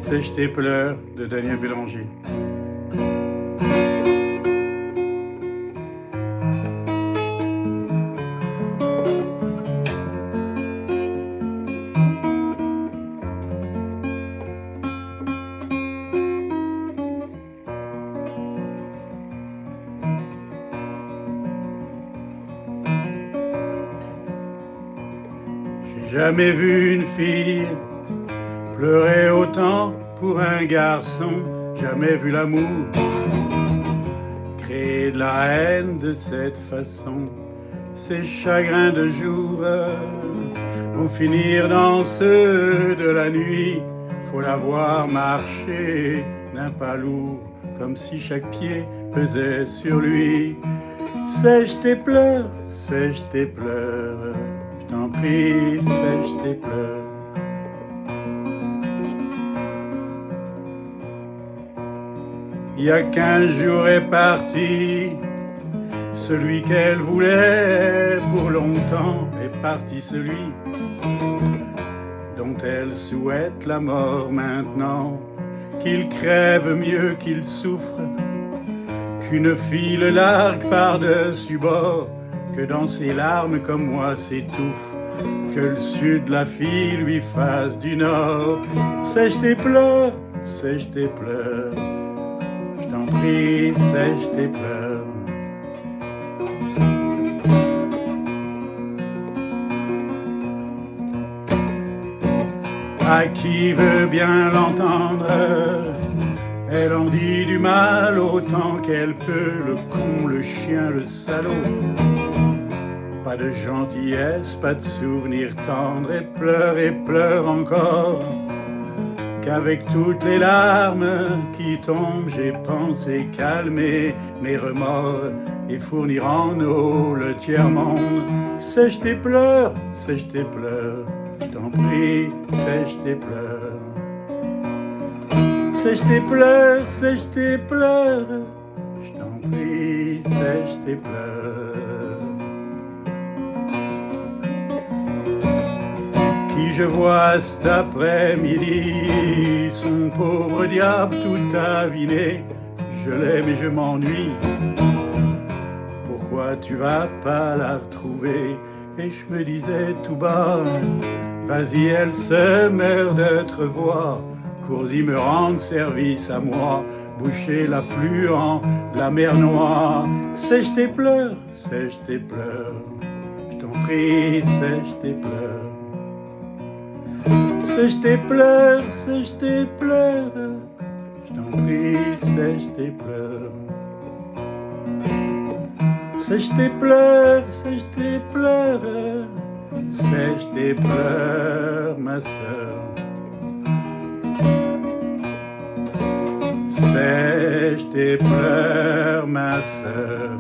Sèche tes pleurs de Daniel Bélanger. J'ai jamais vu une fille pleurer autant pour un garçon, jamais vu l'amour créer de la haine de cette façon. Ces chagrins de jour vont finir dans ceux de la nuit. Faut la voir marcher d'un pas lourd, comme si chaque pied pesait sur lui. Sèche tes pleurs, sèche tes pleurs, je t'en prie, sèche tes pleurs. Il y a 15 jours est parti, celui qu'elle voulait pour longtemps est parti celui dont elle souhaite la mort maintenant. Qu'il crève mieux qu'il souffre, qu'une fille le largue par-dessus bord, que dans ses larmes comme moi s'étouffe, que le sud la fille lui fasse du nord. Sèche tes pleurs, sèche tes pleurs, je t'en prie, sèche tes pleurs. À qui veut bien l'entendre, elle en dit du mal autant qu'elle peut, le con, le chien, le salaud. Pas de gentillesse, pas de souvenir tendre, et pleure encore. Qu'avec toutes les larmes qui tombent, j'ai pensé calmer mes remords et fournir en eau le tiers-monde. Sèche tes pleurs, sèche tes pleurs, je t'en prie, sèche tes pleurs. Sèche tes pleurs, sèche tes pleurs, je t'en prie, sèche tes pleurs. Qui je vois cet après-midi, son pauvre diable tout aviné, je l'aime et je m'ennuie. Pourquoi tu vas pas la retrouver? Et je me disais tout bas, vas-y, elle se meurt de te revoir. Cours-y me rendre service à moi, boucher l'affluent de la mer Noire. Sèche tes pleurs, sèche tes pleurs, je t'en prie, sèche tes pleurs. Sèche tes pleurs, sèche tes pleurs, je t'en prie, sèche tes pleurs. Sèche tes pleurs, sèche tes pleurs, sèche tes pleurs, ma sœur. Sèche tes pleurs, ma sœur.